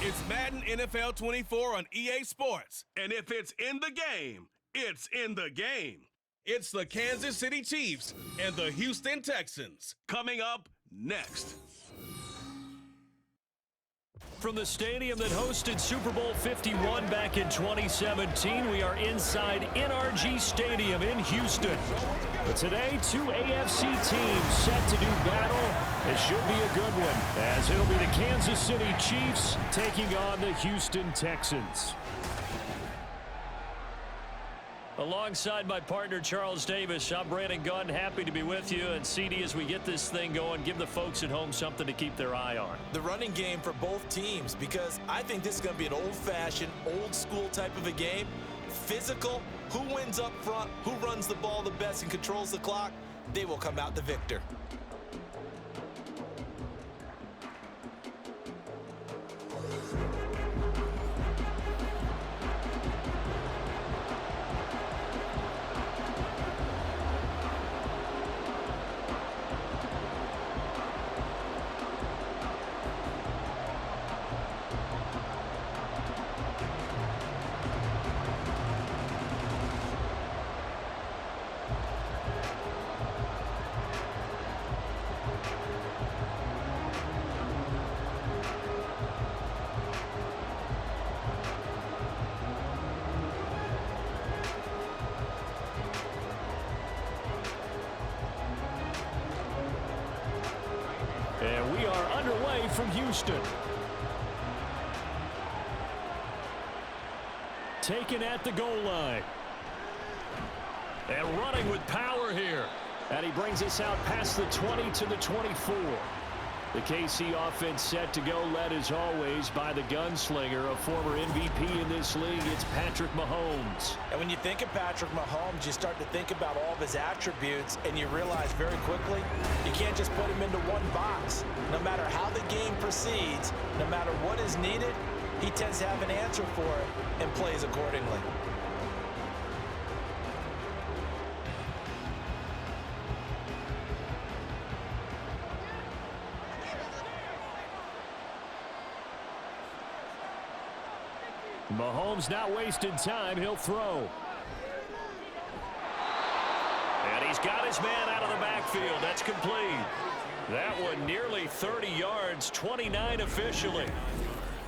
It's Madden NFL 24 on EA Sports. And if it's in the game, it's in the game. It's the Kansas City Chiefs and the Houston Texans. Coming up next. From the stadium that hosted Super Bowl 51 back in 2017, we are inside NRG Stadium in Houston. But today, two AFC teams set to do battle. It should be a good one, as it'll be the Kansas City Chiefs taking on the Houston Texans. Alongside my partner, Charles Davis, I'm Brandon Gunn. Happy to be with you. And CD, as we get this thing going, give the folks at home something to keep their eye on. The running game for both teams, because I think this is going to be an old-fashioned, old-school type of a game. Physical, who wins up front, who runs the ball the best and controls the clock, they will come out the victor. And we are underway from Houston. Taken at the goal line. And running with power here. And he brings us out past the 20 to the 24. The KC offense set to go, led as always by the gunslinger, a former MVP in this league. It's Patrick Mahomes. And when you think of Patrick Mahomes, you start to think about all of his attributes, and you realize very quickly you can't just put him into one box. No matter how the game proceeds, no matter what is needed, he tends to have an answer for it and plays accordingly. Mahomes not wasting time. He'll throw. And he's got his man out of the backfield. That's complete. That one nearly 30 yards, 29 officially.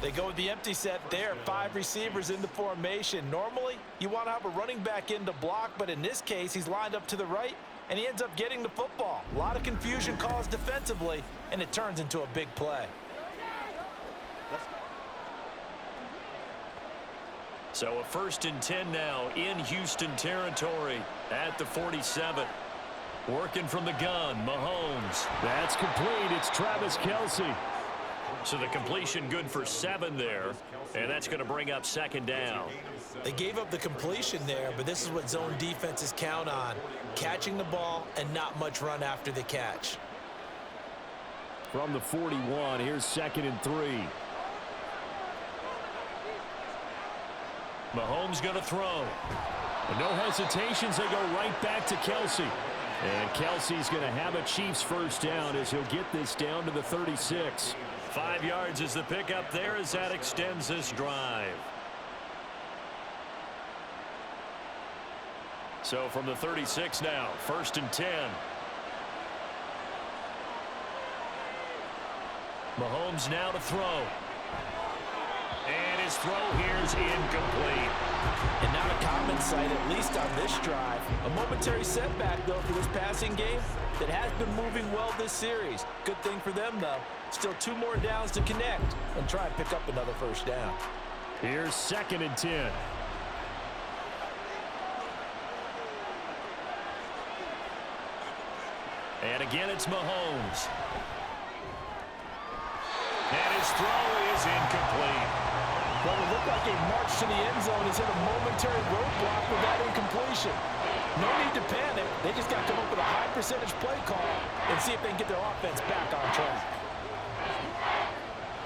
They go with the empty set there. 5 receivers in the formation. Normally, you want to have a running back in to block, but in this case, he's lined up to the right, and he ends up getting the football. A lot of confusion caused defensively, and it turns into a big play. So a 1st and 10 now in Houston territory at the 47. Working from the gun, Mahomes. That's complete. It's Travis Kelce. So the completion good for 7 there, and that's going to bring up 2nd down. They gave up the completion there, but this is what zone defenses count on, catching the ball and not much run after the catch. From the 41, here's 2nd and 3. Mahomes going to throw. And no hesitations, they go right back to Kelce. And Kelce's going to have a Chiefs 1st down as he'll get this down to the 36. 5 yards is the pickup there as that extends this drive. So from the 36 now, 1st and 10. Mahomes now to throw. And his throw here is incomplete. And not a common sight, at least on this drive. A momentary setback, though, for this passing game that has been moving well this series. Good thing for them, though. Still 2 more downs to connect and try and pick up another 1st down. Here's 2nd and 10. And again, it's Mahomes. And his throw is incomplete. Well, it looked like a march to the end zone has hit a momentary roadblock with that incompletion. No need to panic. They just got to come up with a high percentage play call and see if they can get their offense back on track.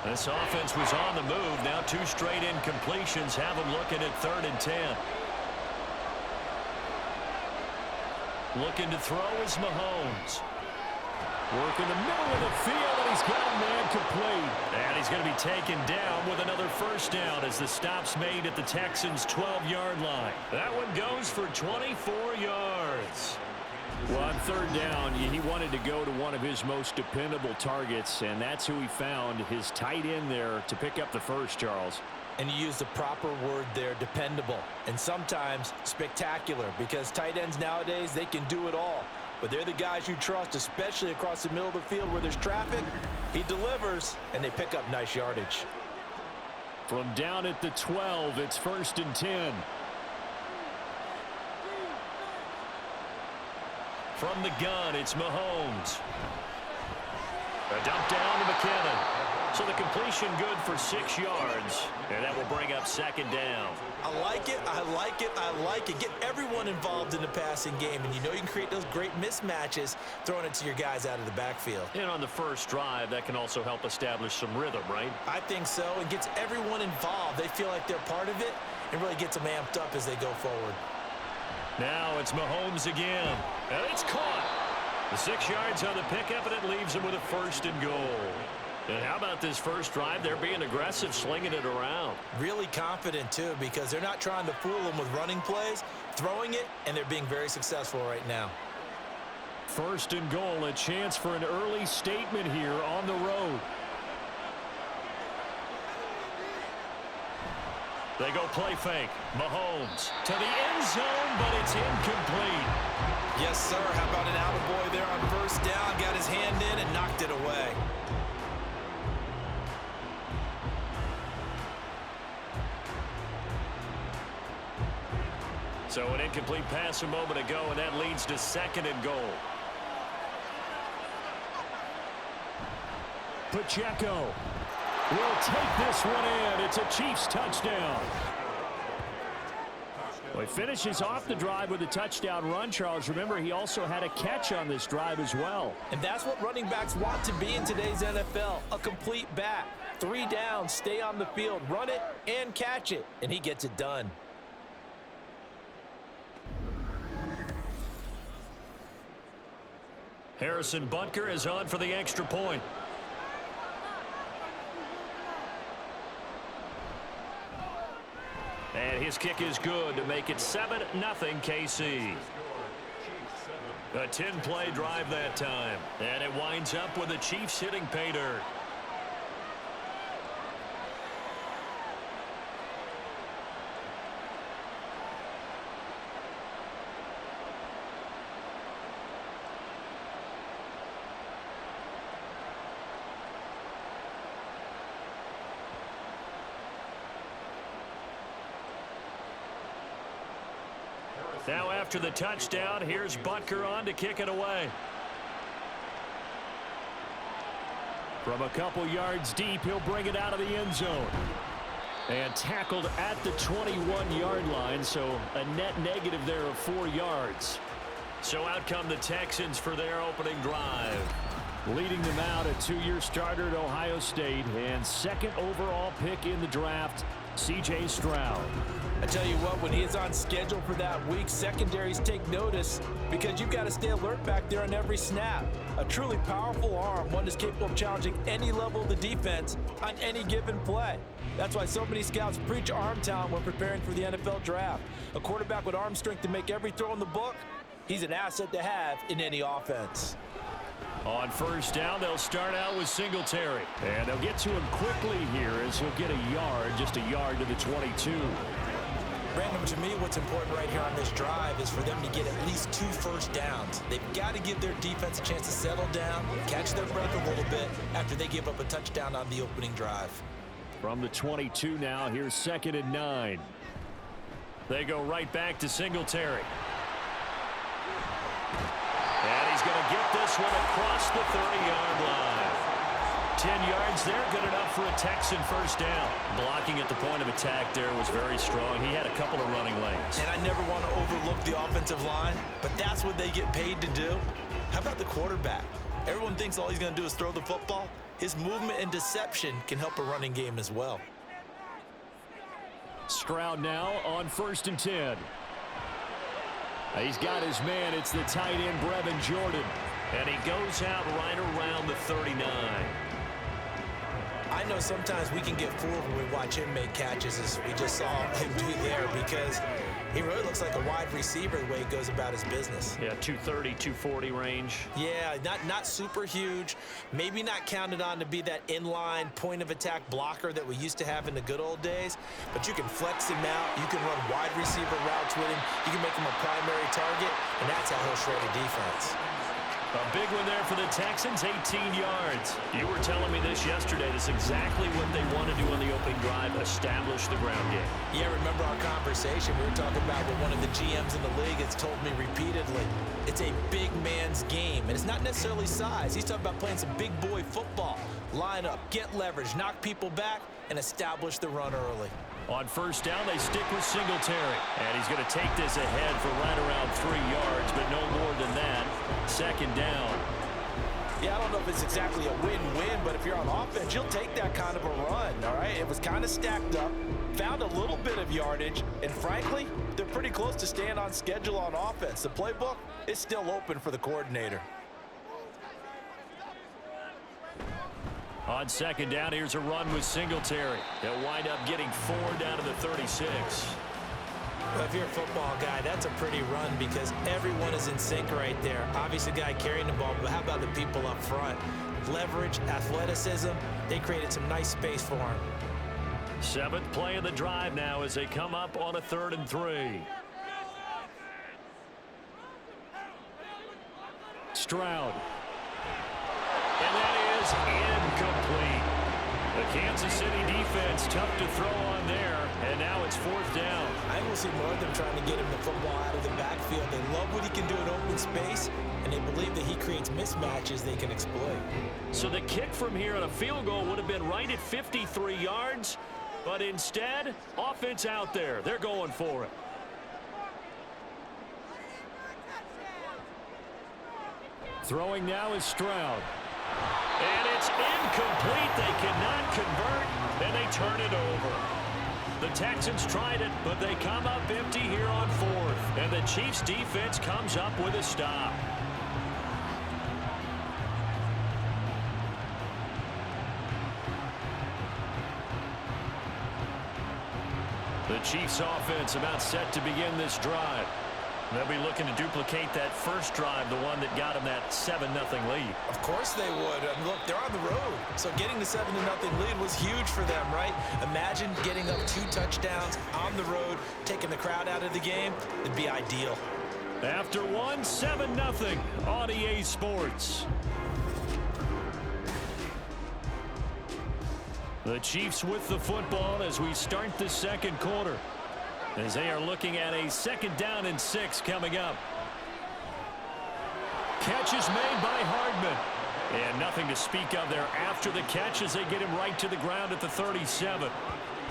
This offense was on the move. Now 2 straight incompletions have them looking at 3rd and 10. Looking to throw is Mahomes. Work in the middle of the field, and he's got a man complete. And he's going to be taken down with another first down as the stop's made at the Texans' 12-yard line. That one goes for 24 yards. Well, on third down, he wanted to go to one of his most dependable targets, and that's who he found, his tight end there, to pick up the first, Charles. And you use the proper word there, dependable, and sometimes spectacular, because tight ends nowadays, they can do it all. But they're the guys you trust, especially across the middle of the field where there's traffic. He delivers, and they pick up nice yardage. From down at the 12, it's 1st and 10. From the gun, it's Mahomes. A dump down to McKinnon. So the completion good for 6 yards, and that will bring up 2nd down. I like it, I like it, I like it. Get everyone involved in the passing game, and you know you can create those great mismatches throwing it to your guys out of the backfield. And on the first drive, that can also help establish some rhythm, right? I think so. It gets everyone involved. They feel like they're part of it, and really gets them amped up as they go forward. Now it's Mahomes again, and it's caught. The 6 yards on the pickup, and it leaves him with a 1st and goal. And how about this first drive? They're being aggressive, slinging it around. Really confident, too, because they're not trying to fool them with running plays, throwing it, and they're being very successful right now. 1st and goal, a chance for an early statement here on the road. They go play fake. Mahomes to the end zone, but it's incomplete. Yes, sir. How about an attaboy there on 1st down? Got his hand in and knocked it away. So an incomplete pass a moment ago, and that leads to 2nd and goal. Pacheco will take this one in. It's a Chiefs touchdown. Well, he finishes off the drive with a touchdown run, Charles. Remember, he also had a catch on this drive as well. And that's what running backs want to be in today's NFL, a complete back. 3 downs, stay on the field, run it, and catch it. And he gets it done. Harrison Butker is on for the extra point. And his kick is good to make it 7-0 KC. A 10-play drive that time. And it winds up with the Chiefs hitting pay dirt. Now after the touchdown, here's Butker on to kick it away. From a couple yards deep, he'll bring it out of the end zone. And tackled at the 21-yard line, so a net negative there of 4 yards. So out come the Texans for their opening drive. Leading them out, a 2-year starter at Ohio State and 2nd overall pick in the draft, C.J. Stroud. I tell you what, when he is on schedule for that week, secondaries take notice because you've got to stay alert back there on every snap. A truly powerful arm, one that's capable of challenging any level of the defense on any given play. That's why so many scouts preach arm talent when preparing for the NFL draft. A quarterback with arm strength to make every throw in the book, he's an asset to have in any offense. On 1st down, they'll start out with Singletary. And they'll get to him quickly here as he'll get a yard, just a yard to the 22. Brandon, to me, what's important right here on this drive is for them to get at least 2 first downs. They've got to give their defense a chance to settle down, catch their breath a little bit after they give up a touchdown on the opening drive. From the 22 now, here's 2nd and 9. They go right back to Singletary. And he's going to get this one across the 30-yard line. 10 yards there, good enough for a Texan first down. Blocking at the point of attack there was very strong. He had a couple of running lanes. And I never want to overlook the offensive line, but that's what they get paid to do. How about the quarterback? Everyone thinks all he's going to do is throw the football. His movement and deception can help a running game as well. Stroud now on 1st and 10. He's got his man. It's the tight end, Brevin Jordan. And he goes out right around the 39. I know sometimes we can get fooled when we watch him make catches, as we just saw him do there, because he really looks like a wide receiver the way he goes about his business. Yeah, 230, 240 range. Yeah, not super huge. Maybe not counted on to be that inline point-of-attack blocker that we used to have in the good old days, but you can flex him out. You can run wide receiver routes with him. You can make him a primary target, and that's how he'll shred a defense. A big one there for the Texans, 18 yards. You were telling me this yesterday. That's exactly what they want to do on the opening drive, establish the ground game. Yeah, remember our conversation? We were talking about what one of the GMs in the league has told me repeatedly. It's a big man's game, and it's not necessarily size. He's talking about playing some big boy football. Line up, get leverage, knock people back, and establish the run early. On first down, they stick with Singletary. And he's going to take this ahead for right around 3 yards, but no more than that. Second down. Yeah, I don't know if it's exactly a win-win, but if you're on offense, you'll take that kind of a run, all right? It was kind of stacked up, found a little bit of yardage, and frankly, they're pretty close to staying on schedule on offense. The playbook is still open for the coordinator. On second down, here's a run with Singletary. They'll wind up getting 4 down to the 36. Well, if you're a football guy, that's a pretty run because everyone is in sync right there. Obviously, the guy carrying the ball, but how about the people up front? Leverage, athleticism, they created some nice space for him. 7th play of the drive now as they come up on a 3rd and 3. Stroud. And that is incomplete. The Kansas City defense tough to throw on there, and now it's 4th down. I think we'll see more of them trying to get him the football out of the backfield. They love what he can do in open space, and they believe that he creates mismatches they can exploit. So the kick from here on a field goal would have been right at 53 yards, but instead, offense out there. They're going for it. Throwing now is Stroud. And it's incomplete. They cannot convert, and they turn it over. The Texans tried it, but they come up empty here on 4th. And the Chiefs' defense comes up with a stop. The Chiefs' offense about set to begin this drive. They'll be looking to duplicate that first drive, the one that got them that 7-0 lead. Of course they would. Look, they're on the road. So getting the 7-0 lead was huge for them, right? Imagine getting up 2 touchdowns on the road, taking the crowd out of the game. It'd be ideal. After 7-0 on EA Sports. The Chiefs with the football as we start the second quarter, as they are looking at a 2nd down and 6 coming up. Catch is made by Hardman. And nothing to speak of there after the catch as they get him right to the ground at the 37.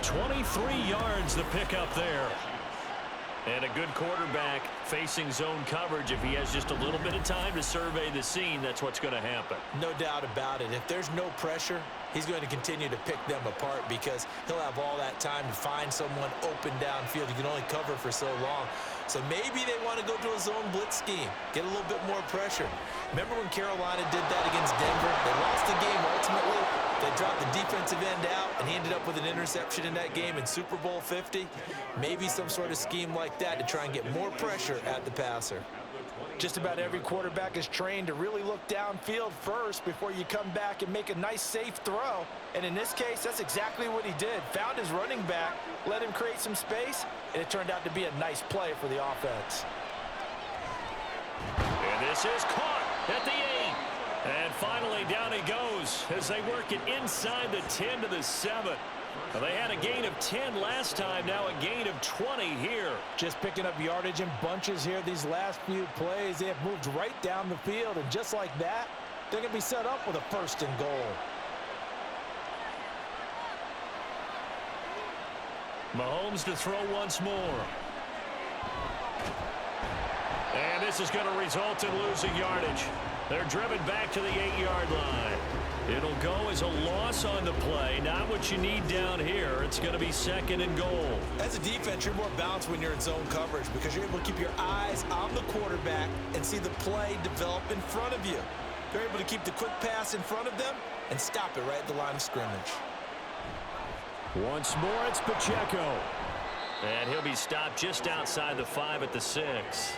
23 yards the pickup there. And a good quarterback facing zone coverage. If he has just a little bit of time to survey the scene, that's what's going to happen. No doubt about it. If there's no pressure, he's going to continue to pick them apart because he'll have all that time to find someone open downfield. You can only cover for so long. So maybe they want to go to a zone blitz scheme, get a little bit more pressure. Remember when Carolina did that against Denver? They lost the game ultimately. They dropped the defensive end out, and he ended up with an interception in that game in Super Bowl 50. Maybe some sort of scheme like that to try and get more pressure at the passer. Just about every quarterback is trained to really look downfield first before you come back and make a nice, safe throw. And in this case, that's exactly what he did. Found his running back, let him create some space, and it turned out to be a nice play for the offense. And this is caught at the 8. And finally, down he goes as they work it inside the 10 to the 7. Well, they had a gain of 10 last time, now a gain of 20 here. Just picking up yardage in bunches here these last few plays. They have moved right down the field, and just like that, they're going to be set up with a 1st and goal. Mahomes to throw once more. And this is going to result in losing yardage. They're driven back to the 8-yard line. It'll go as a loss on the play. Not what you need down here. It's going to be 2nd and goal. As a defense, you're more balanced when you're in zone coverage because you're able to keep your eyes on the quarterback and see the play develop in front of you. You're able to keep the quick pass in front of them and stop it right at the line of scrimmage. Once more, it's Pacheco. And he'll be stopped just outside the 5 at the 6.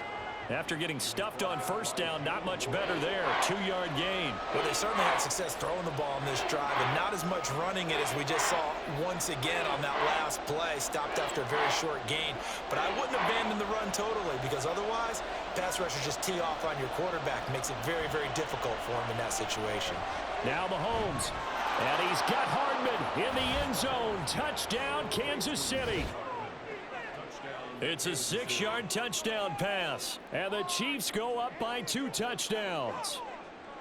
After getting stuffed on first down, not much better there. 2-yard gain. Well, they certainly had success throwing the ball on this drive and not as much running it as we just saw once again on that last play. Stopped after a very short gain. But I wouldn't abandon the run totally because otherwise, pass rushers just tee off on your quarterback. Makes it very, very difficult for him in that situation. Now Mahomes. And he's got Hardman in the end zone. Touchdown, Kansas City. It's a 6-yard touchdown pass, and the Chiefs go up by 2 touchdowns.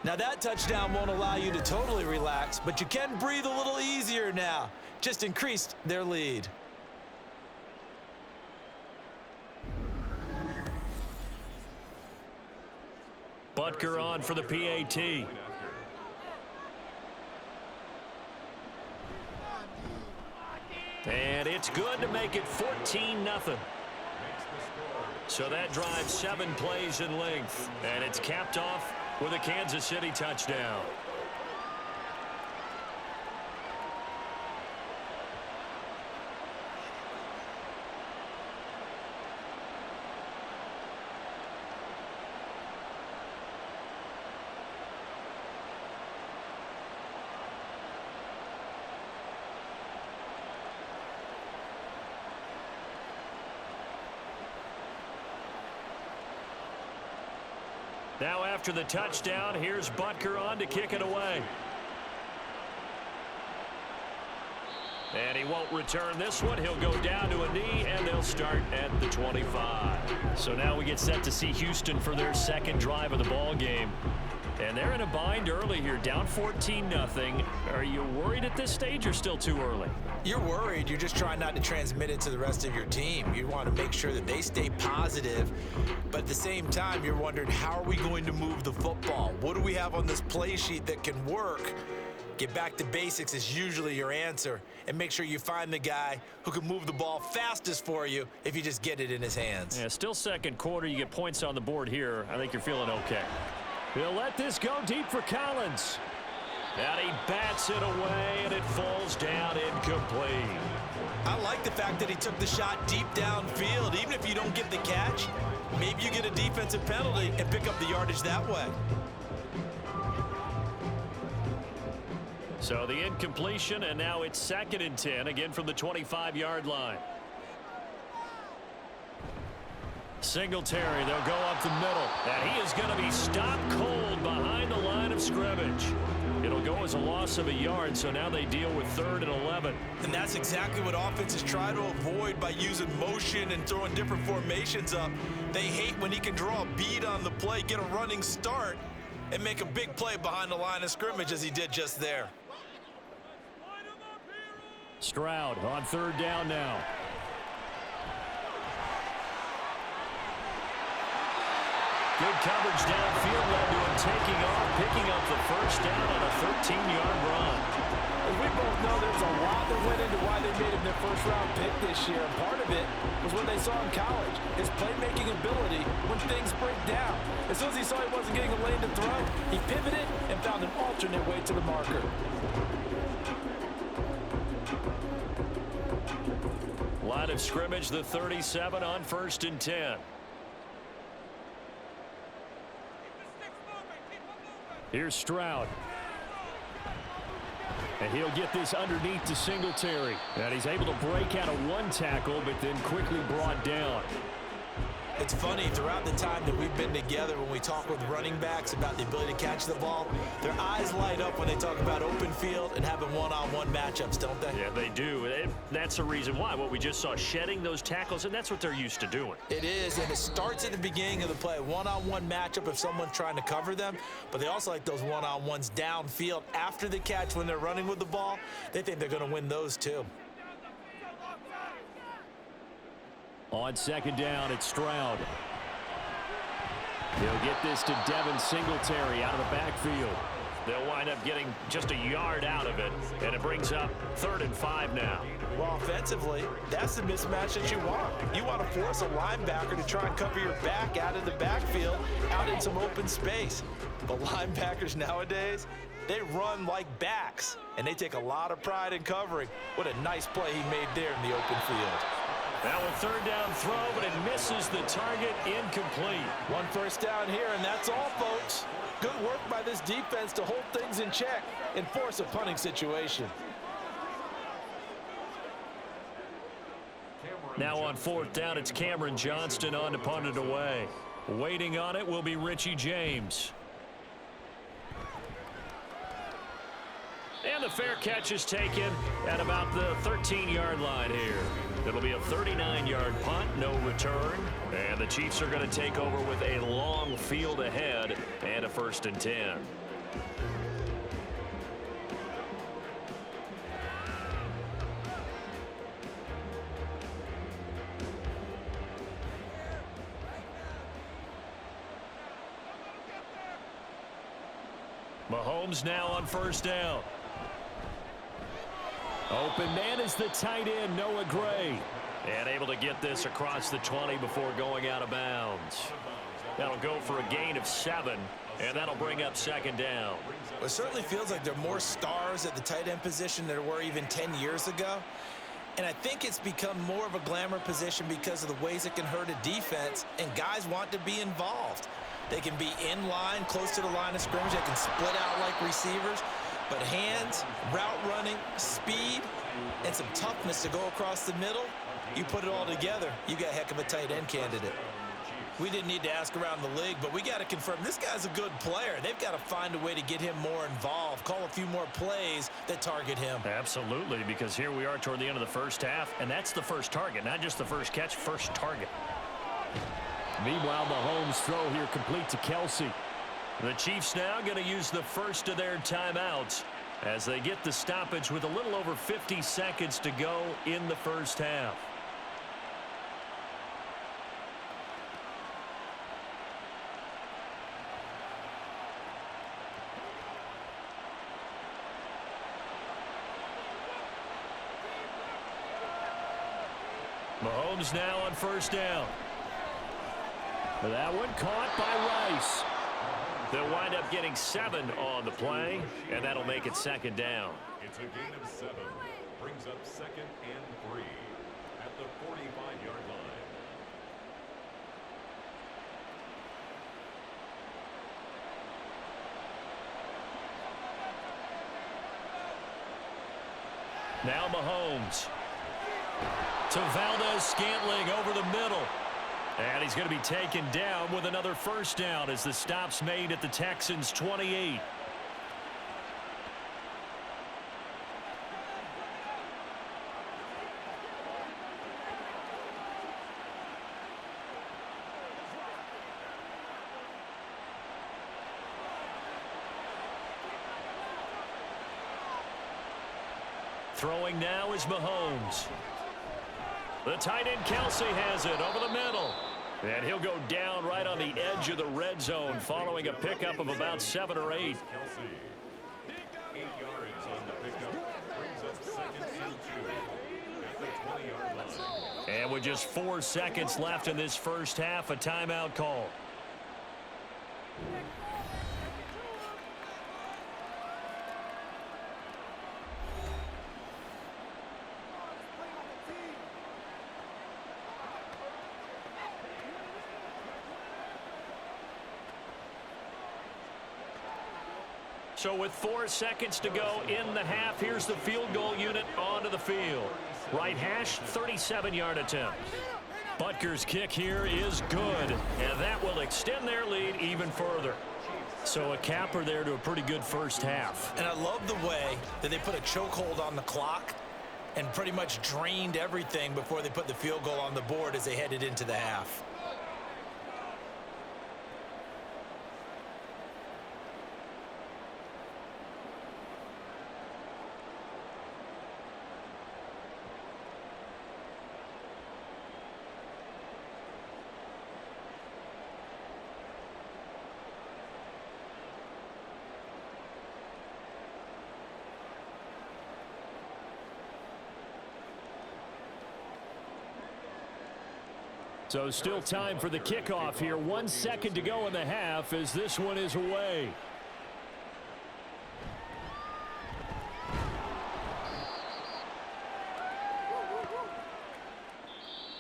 Now that touchdown won't allow you to totally relax, but you can breathe a little easier now. Just increased their lead. Butker on for the PAT. And it's good to make it 14-0. So that drives 7 plays in length, and it's capped off with a Kansas City touchdown. Now after the touchdown, here's Butker on to kick it away. And he won't return this one. He'll go down to a knee, and they'll start at the 25. So now we get set to see Houston for their 2nd drive of the ball game. And they're in a bind early here, down 14-0. Are you worried at this stage or still too early? You're worried. You're just trying not to transmit it to the rest of your team. You want to make sure that they stay positive. But at the same time, you're wondering, how are we going to move the football? What do we have on this play sheet that can work? Get back to basics is usually your answer. And make sure you find the guy who can move the ball fastest for you if you just get it in his hands. Yeah, still 2nd quarter. You get points on the board here. I think you're feeling okay. He'll let this go deep for Collins. And he bats it away, and it falls down incomplete. I like the fact that he took the shot deep downfield. Even if you don't get the catch, maybe you get a defensive penalty and pick up the yardage that way. So the incompletion, and now it's 2nd and 10, again from the 25-yard line. Singletary, they'll go up the middle. And he is going to be stopped cold behind the line of scrimmage. It'll go as a loss of a yard, so now they deal with 3rd and 11. And that's exactly what offenses try to avoid by using motion and throwing different formations up. They hate when he can draw a bead on the play, get a running start, and make a big play behind the line of scrimmage as he did just there. Stroud on 3rd down now. Good coverage downfield led to him taking off, picking up the 1st down on a 13-yard run. As we both know, there's a lot that went into why they made him their 1st-round pick this year. And part of it was when they saw him in college, his playmaking ability when things break down. As soon as he saw he wasn't getting a lane to throw, he pivoted and found an alternate way to the marker. Line of scrimmage, the 37 on 1st and 10. Here's Stroud. And he'll get this underneath to Singletary. And he's able to break out of 1 tackle, but then quickly brought down. It's funny, throughout the time that we've been together, when we talk with running backs about the ability to catch the ball, their eyes light up when they talk about open field and having one-on-one matchups, don't they? Yeah, they do. That's the reason why. What we just saw, shedding those tackles, and that's what they're used to doing. It is, and it starts at the beginning of the play. One-on-one matchup if someone's trying to cover them, but they also like those one-on-ones downfield after the catch when they're running with the ball. They think they're going to win those too. On 2nd down, it's Stroud. He'll get this to Devin Singletary out of the backfield. They'll wind up getting just a yard out of it, and it brings up 3rd and 5 now. Well, offensively, that's the mismatch that you want. You want to force a linebacker to try and cover your back out of the backfield, out in some open space. But linebackers nowadays, they run like backs, and they take a lot of pride in covering. What a nice play he made there in the open field. Now a 3rd down throw, but it misses the target, incomplete. 1 first down here, and that's all, folks. Good work by this defense to hold things in check and force a punting situation. Now on 4th down, it's Cameron Johnston on to punt it away. Waiting on it will be Richie James. And the fair catch is taken at about the 13-yard line here. It'll be a 39-yard punt, no return. And the Chiefs are going to take over with a long field ahead and a 1st and 10. Mahomes now on 1st down. Open man is the tight end, Noah Gray. And able to get this across the 20 before going out of bounds. That'll go for a gain of 7, and that'll bring up 2nd down. It certainly feels like there are more stars at the tight end position than there were even 10 years ago. And I think it's become more of a glamour position because of the ways it can hurt a defense, and guys want to be involved. They can be in line, close to the line of scrimmage. They can split out like receivers. But hands, route running, speed, and some toughness to go across the middle, you put it all together, you got a heck of a tight end candidate. We didn't need to ask around the league, but we got to confirm this guy's a good player. They've got to find a way to get him more involved, call a few more plays that target him. Absolutely, because here we are toward the end of the first half, and that's the first target, not just the first catch, first target. Meanwhile, Mahomes' throw here complete to Kelsey. The Chiefs now going to use the first of their timeouts as they get the stoppage with a little over 50 seconds to go in the first half. Mahomes now on 1st down. That one caught by Rice. They'll wind up getting 7 on the play, and that'll make it 2nd down. It's a gain of 7. Brings up 2nd and 3 at the 45-yard line. Now Mahomes to Valdez-Scantling over the middle. And he's going to be taken down with another 1st down as the stop's made at the Texans' 28. Throwing now is Mahomes. The tight end Kelsey has it over the middle. And he'll go down right on the edge of the red zone following a pickup of about 7 or 8. Kelsey, 8 yards on the pickup. Brings up 2nd and 2 at the 20-yard line. And with just 4 seconds left in this first half, a timeout call. So with 4 seconds to go in the half, here's the field goal unit onto the field. Right hash, 37-yard attempt. Butker's kick here is good, and that will extend their lead even further. So a capper there to a pretty good first half. And I love the way that they put a chokehold on the clock and pretty much drained everything before they put the field goal on the board as they headed into the half. So still time for the kickoff here. 1 second to go in the half as this one is away.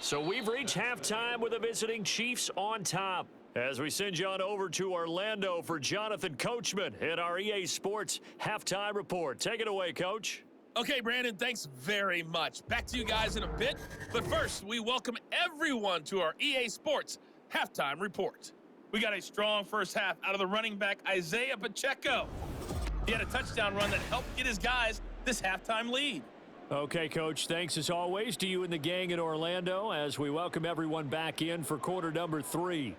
So we've reached halftime with the visiting Chiefs on top. As we send you on over to Orlando for Jonathan Coachman at our EA Sports Halftime Report. Take it away, Coach. Okay, Brandon, thanks very much. Back to you guys in a bit. But first, we welcome everyone to our EA Sports Halftime Report. We got a strong first half out of the running back, Isaiah Pacheco. He had a touchdown run that helped get his guys this halftime lead. Okay, Coach, thanks as always to you and the gang in Orlando as we welcome everyone back in for quarter number 3.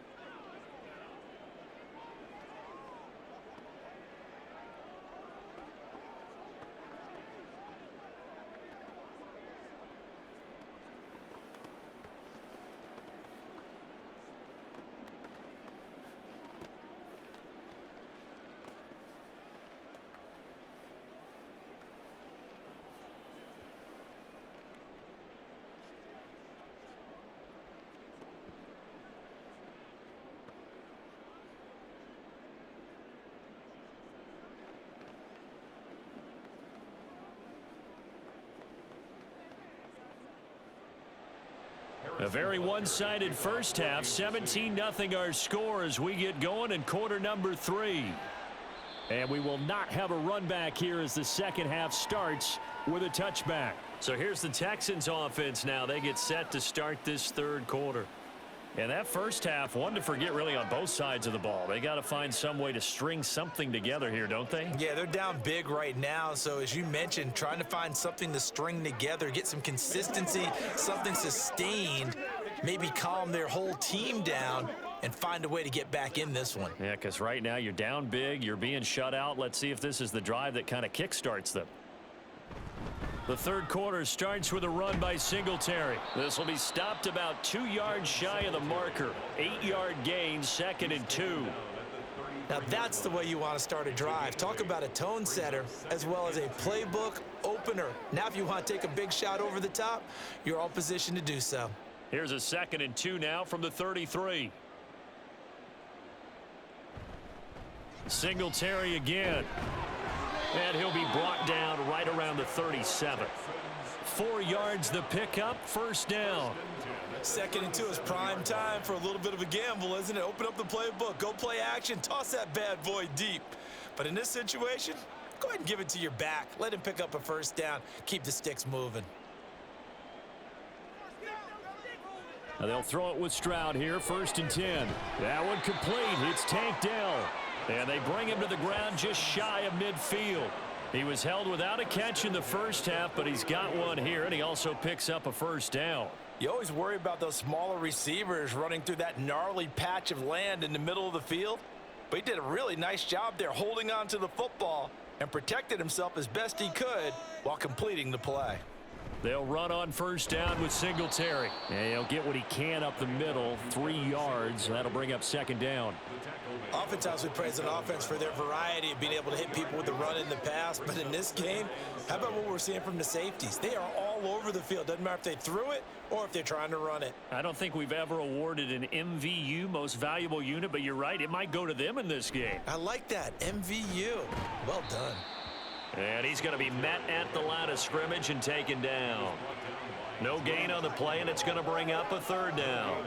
A very one-sided first half, 17-0 our score as we get going in quarter number 3. And we will not have a run back here as the second half starts with a touchback. So here's the Texans offense now. They get set to start this third quarter. And that first half, one to forget really on both sides of the ball. They got to find some way to string something together here, don't they? Yeah, they're down big right now. So as you mentioned, trying to find something to string together, get some consistency, something sustained, maybe calm their whole team down and find a way to get back in this one. Yeah, because right now you're down big, you're being shut out. Let's see if this is the drive that kind of kickstarts them. The third quarter starts with a run by Singletary. This will be stopped about 2 yards shy of the marker. 8-yard gain, 2nd and 2. Now that's the way you want to start a drive. Talk about a tone setter as well as a playbook opener. Now if you want to take a big shot over the top, you're all positioned to do so. Here's a 2nd and 2 now from the 33. Singletary again. And he'll be brought down right around the 37. 4 yards the pickup, first down. 2nd and 2 is prime time for a little bit of a gamble, isn't it? Open up the playbook, go play action, toss that bad boy deep. But in this situation, go ahead and give it to your back. Let him pick up a first down, keep the sticks moving. Now they'll throw it with Stroud here, 1st and 10. That one complete, it's Tank Dell. And they bring him to the ground just shy of midfield. He was held without a catch in the first half, but he's got one here, and he also picks up a first down. You always worry about those smaller receivers running through that gnarly patch of land in the middle of the field. But he did a really nice job there holding on to the football and protected himself as best he could while completing the play. They'll run on first down with Singletary. And he'll get what he can up the middle, 3 yards. That'll bring up 2nd down. Oftentimes we praise an offense for their variety of being able to hit people with the run in the pass. But in this game, how about what we're seeing from the safeties? They are all over the field. Doesn't matter if they threw it or if they're trying to run it. I don't think we've ever awarded an MVU, most valuable unit, but you're right. It might go to them in this game. I like that. MVU. Well done. And he's going to be met at the line of scrimmage and taken down. No gain on the play, and it's going to bring up a 3rd down.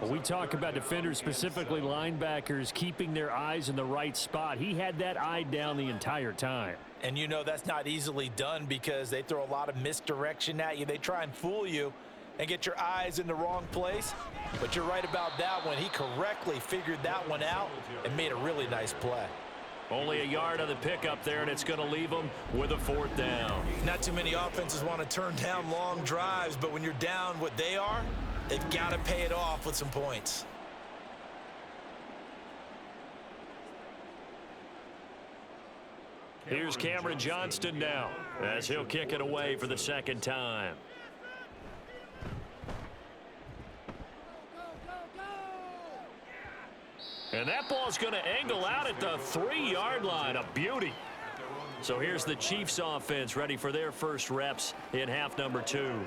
Well, we talk about defenders, specifically linebackers, keeping their eyes in the right spot. He had that eye down the entire time. And you know that's not easily done because they throw a lot of misdirection at you. They try and fool you and get your eyes in the wrong place. But you're right about that one. He correctly figured that one out and made a really nice play. Only a yard on the pickup there, and it's going to leave them with a 4th down. Not too many offenses want to turn down long drives, but when you're down what they are, they've got to pay it off with some points. Here's Cameron Johnston now as he'll kick it away for the 2nd time. And that ball's going to angle out at the 3-yard line. A beauty. So here's the Chiefs offense ready for their first reps in half number 2.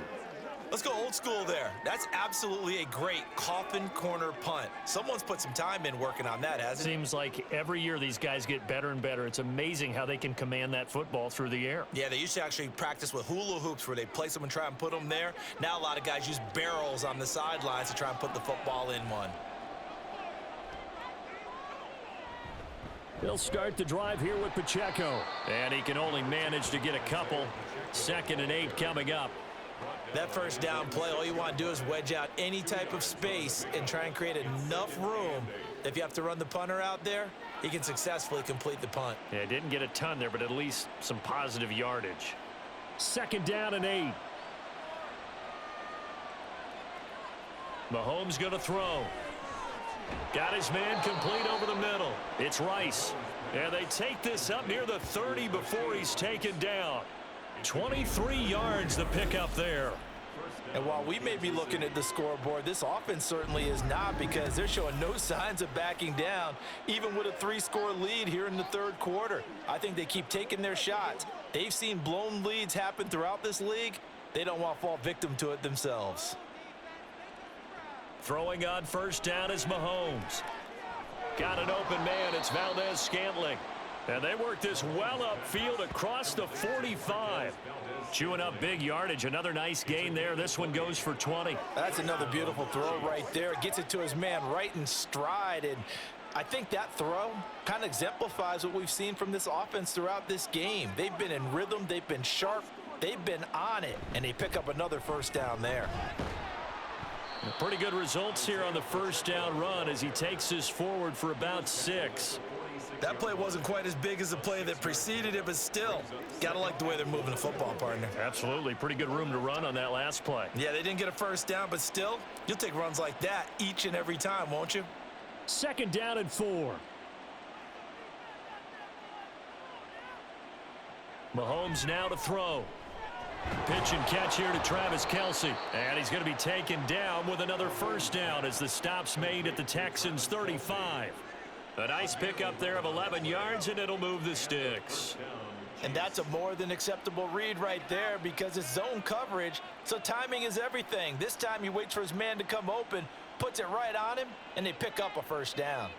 Let's go old school there. That's absolutely a great coffin corner punt. Someone's put some time in working on that, hasn't it? Seems like every year these guys get better and better. It's amazing how they can command that football through the air. Yeah, they used to actually practice with hula hoops where they place them and try and put them there. Now a lot of guys use barrels on the sidelines to try and put the football in one. They'll start the drive here with Pacheco. And he can only manage to get a couple. 2nd and 8 coming up. That first down play, all you want to do is wedge out any type of space and try and create enough room. If you have to run the punter out there, he can successfully complete the punt. Yeah, didn't get a ton there, but at least some positive yardage. 2nd down and 8. Mahomes going to throw. Got his man complete over the middle. It's Rice. And they take this up near the 30 before he's taken down. 23 yards the pickup there. And while we may be looking at the scoreboard, this offense certainly is not, because they're showing no signs of backing down, even with a 3-score lead here in the 3rd quarter. I think they keep taking their shots. They've seen blown leads happen throughout this league. They don't want to fall victim to it themselves. Throwing on 1st down is Mahomes. Got an open man. It's Valdez-Scantling. And they work this well upfield across the 45. Chewing up big yardage. Another nice gain there. This one goes for 20. That's another beautiful throw right there. Gets it to his man right in stride. And I think that throw kind of exemplifies what we've seen from this offense throughout this game. They've been in rhythm. They've been sharp. They've been on it. And they pick up another 1st down there. Pretty good results here on the 1st down run as he takes this forward for about 6. That play wasn't quite as big as the play that preceded it, but still, gotta like the way they're moving the football, partner. Absolutely. Pretty good room to run on that last play. Yeah, they didn't get a 1st down, but still, you'll take runs like that each and every time, won't you? 2nd down and 4. Mahomes now to throw. Pitch and catch here to Travis Kelce. And he's going to be taken down with another 1st down as the stop's made at the Texans' 35. A nice pickup there of 11 yards, and it'll move the sticks. And that's a more than acceptable read right there, because it's zone coverage, so timing is everything. This time he waits for his man to come open, puts it right on him, and they pick up a 1st down.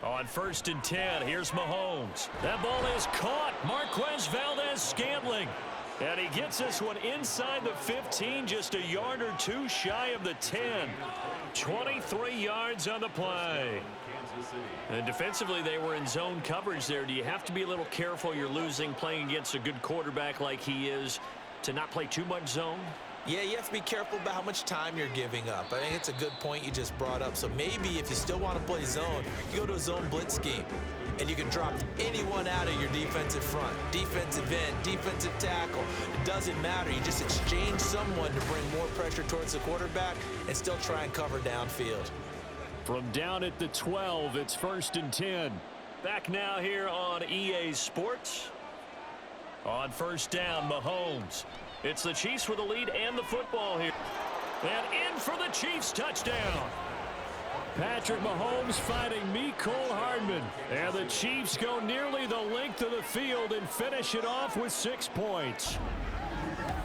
On 1st and 10, here's Mahomes. That ball is caught. Marquez Valdez-Scantling. And he gets this one inside the 15, just a yard or 2 shy of the 10. 23 yards on the play. And defensively, they were in zone coverage there. Do you have to be a little careful? You're losing playing against a good quarterback like he is to not play too much zone? Yeah, you have to be careful about how much time you're giving up. I think it's a good point you just brought up. So maybe if you still want to play zone, you go to a zone blitz scheme. And you can drop anyone out of your defensive front, defensive end, defensive tackle. It doesn't matter. You just exchange someone to bring more pressure towards the quarterback and still try and cover downfield. From down at the 12, it's 1st and 10. Back now here on EA Sports. On 1st down, Mahomes. It's the Chiefs with the lead and the football here. And in for the Chiefs touchdown. Patrick Mahomes fighting Mecole Hardman. And the Chiefs go nearly the length of the field and finish it off with 6 points.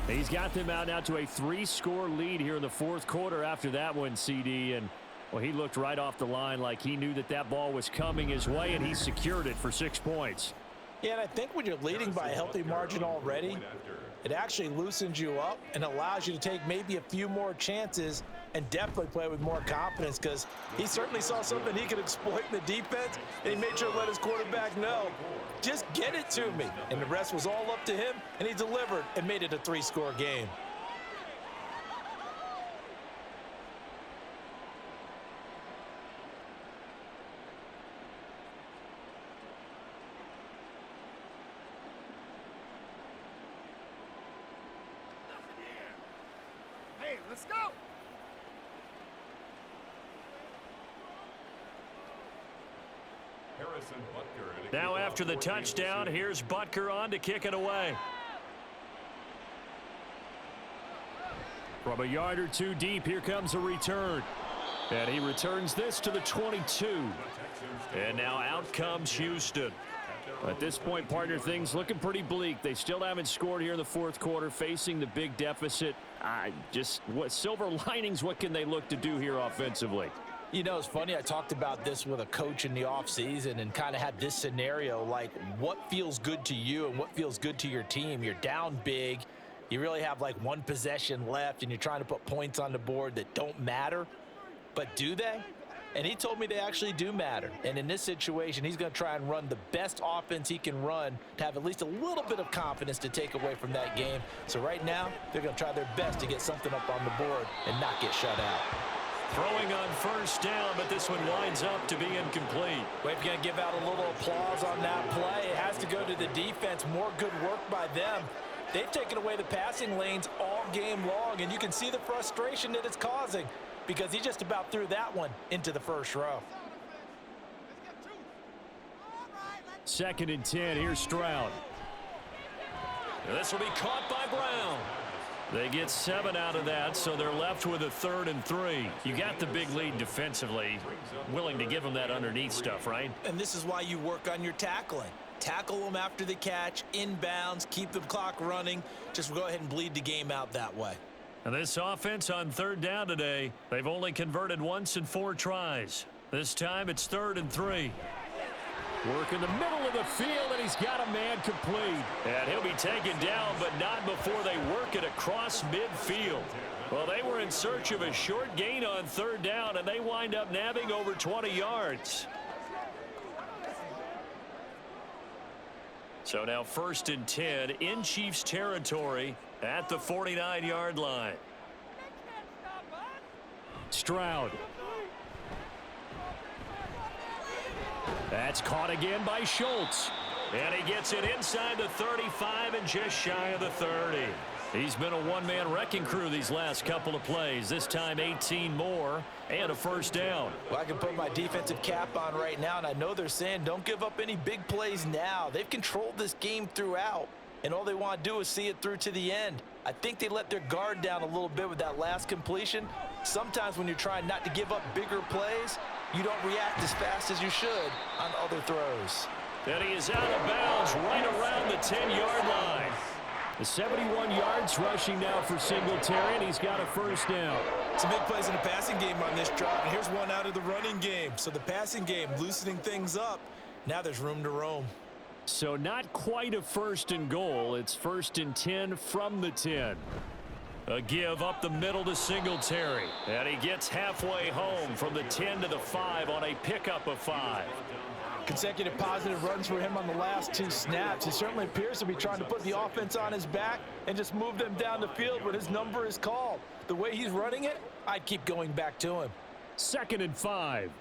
He's got them out now to a 3-score lead here in the 4th quarter after that one, CD. And, well, he looked right off the line like he knew that that ball was coming his way, and he secured it for 6 points. Yeah, and I think when you're leading by a healthy margin already, it actually loosens you up and allows you to take maybe a few more chances and definitely play with more confidence, because he certainly saw something he could exploit in the defense, and he made sure to let his quarterback know, just get it to me. And the rest was all up to him, and he delivered and made it a 3-score game. Hey, let's go! Now after the touchdown, here's Butker on to kick it away. From a yard or 2 deep, here comes a return. And he returns this to the 22. And now out comes Houston. At this point, partner, things looking pretty bleak. They still haven't scored here in the fourth quarter, facing the big deficit. What silver linings, what can they look to do here offensively? You know, it's funny, I talked about this with a coach in the offseason and kind of had this scenario, like what feels good to you and what feels good to your team. You're down big. You really have like one possession left, and you're trying to put points on the board that don't matter. But do they? And he told me they actually do matter. And in this situation, he's going to try and run the best offense he can run to have at least a little bit of confidence to take away from that game. So right now, they're going to try their best to get something up on the board and not get shut out. Throwing on first down, but this one winds up to be incomplete. We're going to give out a little applause on that play. It has to go to the defense. More good work by them. They've taken away the passing lanes all game long, and you can see the frustration that it's causing because he just about threw that one into the first row. 2nd and 10. Here's Stroud. This will be caught by Brown. They get 7 out of that, so they're left with a 3rd and 3. You got the big lead defensively. Willing to give them that underneath stuff, right? And this is why you work on your tackling. Tackle them after the catch, inbounds, keep the clock running. Just go ahead and bleed the game out that way. And this offense on 3rd down today, they've only converted once in 4 tries. This time it's 3rd and 3. Work in the middle of the field, and he's got a man complete. And he'll be taken down, but not before they work it across midfield. Well, they were in search of a short gain on 3rd down, and they wind up nabbing over 20 yards. So now 1st and 10 in Chiefs territory at the 49-yard line. Stroud. That's caught again by Schultz. And he gets it inside the 35 and just shy of the 30. He's been a one-man wrecking crew these last couple of plays. This time 18 more and a 1st down. Well, I can put my defensive cap on right now, and I know they're saying don't give up any big plays now. They've controlled this game throughout, and all they want to do is see it through to the end. I think they let their guard down a little bit with that last completion. Sometimes when you're trying not to give up bigger plays, you don't react as fast as you should on other throws. And he is out of bounds right around the 10-yard line. The 71 yards rushing now for Singletary, and he's got a 1st down. Some big plays in the passing game on this drive, and here's one out of the running game. So the passing game loosening things up. Now there's room to roam. So not quite a 1st and goal. It's 1st and 10 from the 10. A give up the middle to Singletary. And he gets halfway home from the 10 to the 5 on a pickup of 5. Consecutive positive runs for him on the last 2 snaps. He certainly appears to be trying to put the offense on his back and just move them down the field when his number is called. The way he's running it, I'd keep going back to him. 2nd and 5.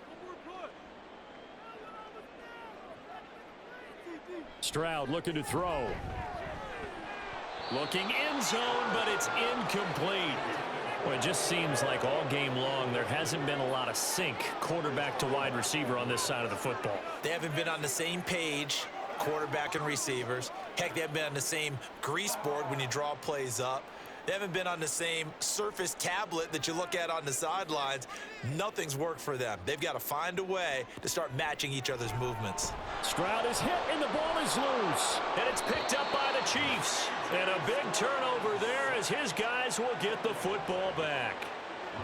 Stroud looking to throw. Looking end zone, but it's incomplete. Well, it just seems like all game long there hasn't been a lot of sync quarterback to wide receiver on this side of the football. They haven't been on the same page, quarterback and receivers. Heck, they haven't been on the same grease board when you draw plays up. They haven't been on the same Surface tablet that you look at on the sidelines. Nothing's worked for them. They've got to find a way to start matching each other's movements. Stroud is hit, and the ball is loose. And it's picked up by the Chiefs. And a big turnover there as his guys will get the football back.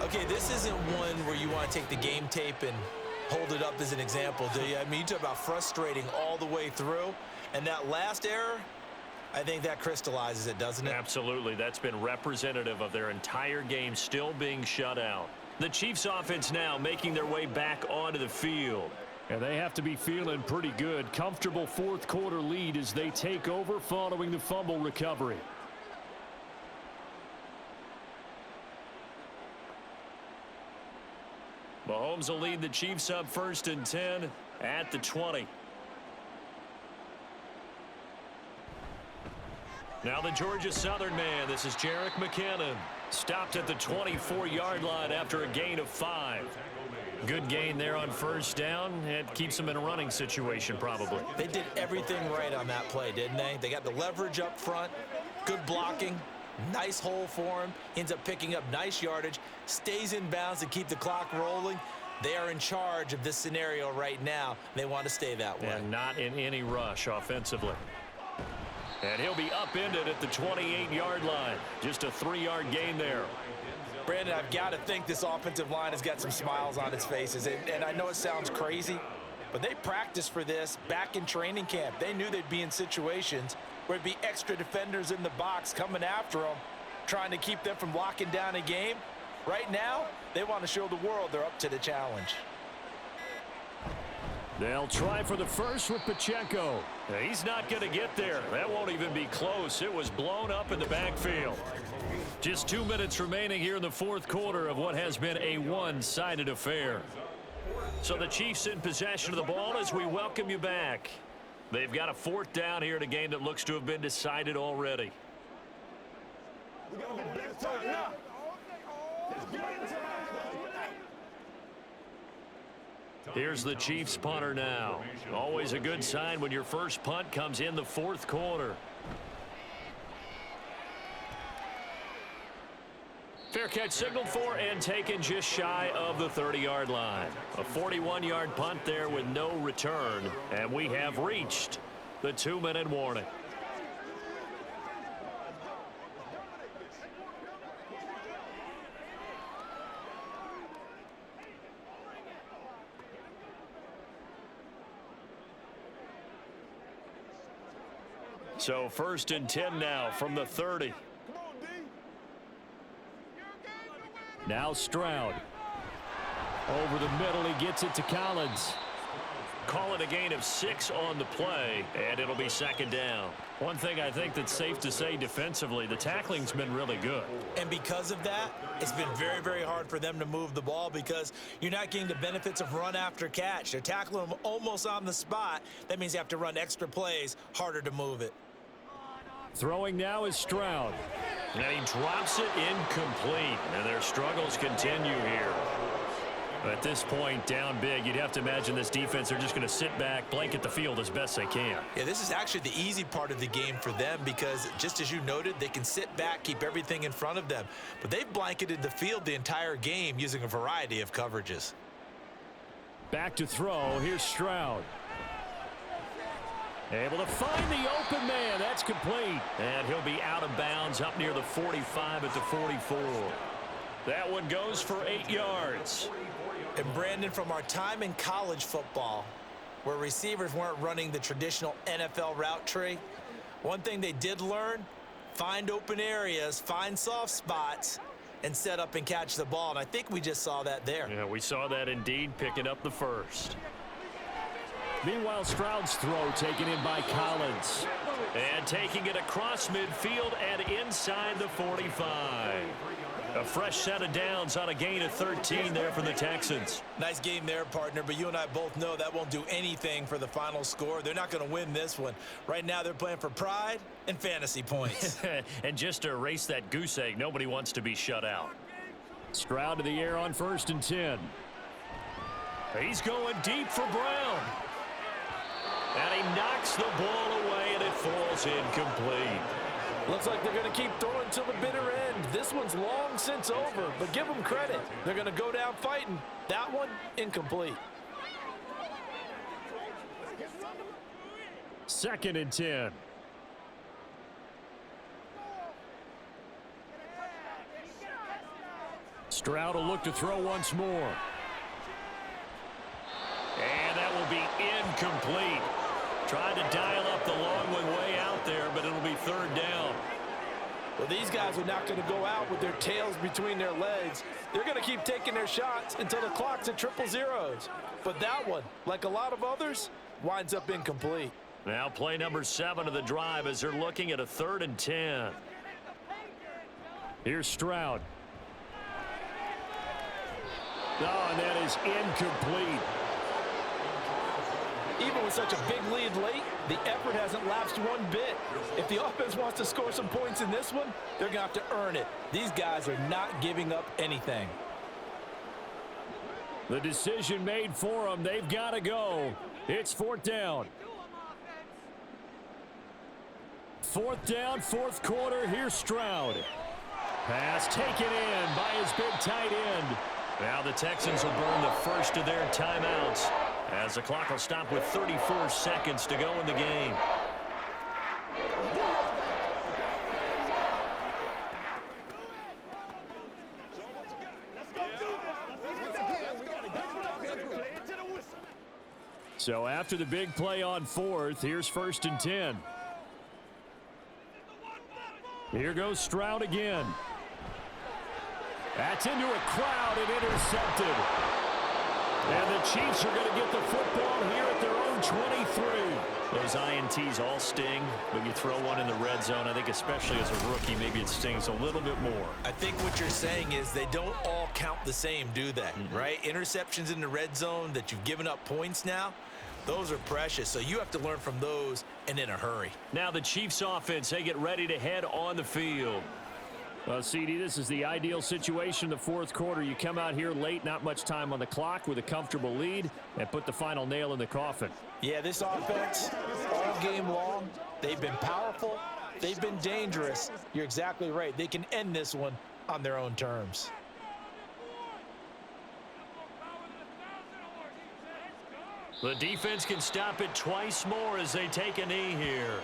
Okay, this isn't one where you want to take the game tape and hold it up as an example, do you? I mean, you talk about frustrating all the way through. And that last error, I think that crystallizes it, doesn't it? Absolutely. That's been representative of their entire game still being shut out. The Chiefs offense now making their way back onto the field. And they have to be feeling pretty good. Comfortable 4th quarter lead as they take over following the fumble recovery. Mahomes will lead the Chiefs up 1st and 10 at the 20. Now the Georgia Southern man. This is Jerick McKinnon. Stopped at the 24-yard line after a gain of 5. Good gain there on 1st down. It keeps them in a running situation probably. They did everything right on that play, didn't they? They got the leverage up front, good blocking, nice hole for him, ends up picking up nice yardage, stays in bounds to keep the clock rolling. They are in charge of this scenario right now. They want to stay that way. And not in any rush offensively. And he'll be upended at the 28-yard line. Just a 3-yard gain there. Brandon, I've got to think this offensive line has got some smiles on its faces. And I know it sounds crazy, but they practiced for this back in training camp. They knew they'd be in situations where it'd be extra defenders in the box coming after them, trying to keep them from locking down a game. Right now, they want to show the world they're up to the challenge. They'll try for the first with Pacheco. He's not going to get there. That won't even be close. It was blown up in the backfield. Just 2 minutes remaining here in the fourth quarter of what has been a one-sided affair. So the Chiefs in possession of the ball as we welcome you back. They've got a 4th down here in a game that looks to have been decided already. Here's the Chiefs punter now. Always a good sign when your first punt comes in the fourth quarter. Fair catch signaled for and taken just shy of the 30-yard line. A 41-yard punt there with no return. And we have reached the 2-minute warning. So 1st and 10 now from the 30. Now Stroud. Over the middle, he gets it to Collins. Call it a gain of 6 on the play, and it'll be 2nd down. One thing I think that's safe to say defensively, the tackling's been really good. And because of that, it's been very, very hard for them to move the ball because you're not getting the benefits of run after catch. They're tackling them almost on the spot. That means you have to run extra plays, harder to move it. Throwing now is Stroud. And he drops it incomplete. And their struggles continue here. At this point, down big, you'd have to imagine this defense, they're just going to sit back, blanket the field as best they can. Yeah, this is actually the easy part of the game for them because, just as you noted, they can sit back, keep everything in front of them. But they've blanketed the field the entire game using a variety of coverages. Back to throw. Here's Stroud. Able to find the open man. That's complete. And he'll be out of bounds up near the 45 at the 44. That one goes for 8 yards. And Brandon, from our time in college football, where receivers weren't running the traditional NFL route tree, one thing they did learn, find open areas, find soft spots, and set up and catch the ball. And I think we just saw that there. Yeah, we saw that indeed, picking up the first. Meanwhile, Stroud's throw taken in by Collins. And taking it across midfield and inside the 45. A fresh set of downs on a gain of 13 there for the Texans. Nice game there, partner, but you and I both know that won't do anything for the final score. They're not going to win this one. Right now, they're playing for pride and fantasy points. And just to erase that goose egg, nobody wants to be shut out. Stroud to the air on 1st and 10. He's going deep for Brown. And he knocks the ball away, and it falls incomplete. Looks like they're going to keep throwing till the bitter end. This one's long since over, but give them credit. They're going to go down fighting. That one, incomplete. 2nd and 10. Stroud will look to throw once more. And that will be incomplete. Tried to dial up the long one way out there, but it'll be 3rd down. Well, these guys are not going to go out with their tails between their legs. They're going to keep taking their shots until the clock's at 000. But that one, like a lot of others, winds up incomplete. Now play number 7 of the drive as they're looking at a 3rd and 10. Here's Stroud. Oh, and that is incomplete. Even with such a big lead late, the effort hasn't lapsed one bit. If the offense wants to score some points in this one, they're going to have to earn it. These guys are not giving up anything. The decision made for them. They've got to go. It's 4th down. 4th down, 4th quarter. Here's Stroud. Pass taken in by his big tight end. Now the Texans will burn the first of their timeouts as the clock will stop with 34 seconds to go in the game. So after the big play on fourth, here's 1st and 10. Here goes Stroud again. That's into a crowd and intercepted. And the Chiefs are going to get the football here at their own 23. Those INTs all sting, but you throw one in the red zone, I think especially as a rookie, maybe it stings a little bit more. I think what you're saying is they don't all count the same, do they? Right? Interceptions in the red zone that you've given up points now, those are precious, so you have to learn from those and in a hurry. Now the Chiefs offense, they get ready to head on the field. Well, CD, this is the ideal situation in the fourth quarter. You come out here late, not much time on the clock with a comfortable lead, and put the final nail in the coffin. Yeah, this offense, all game long, they've been powerful, they've been dangerous. You're exactly right. They can end this one on their own terms. The defense can stop it twice more as they take a knee here.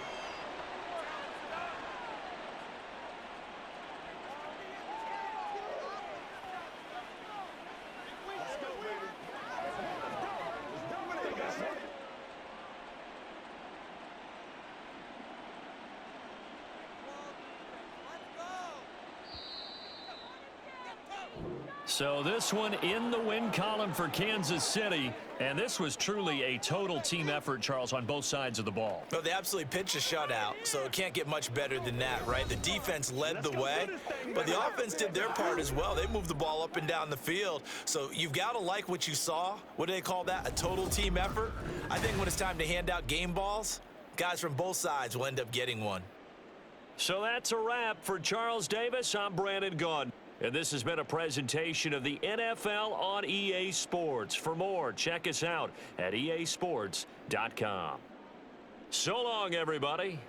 So this one in the win column for Kansas City, and this was truly a total team effort, Charles, on both sides of the ball. Well, they absolutely pitched a shutout, so it can't get much better than that, right? The defense led the way, but the offense did their part as well. They moved the ball up and down the field, so you've got to like what you saw. What do they call that? A total team effort? I think when it's time to hand out game balls, guys from both sides will end up getting one. So that's a wrap for Charles Davis. I'm Brandon Gunn. And this has been a presentation of the NFL on EA Sports. For more, check us out at easports.com. So long, everybody.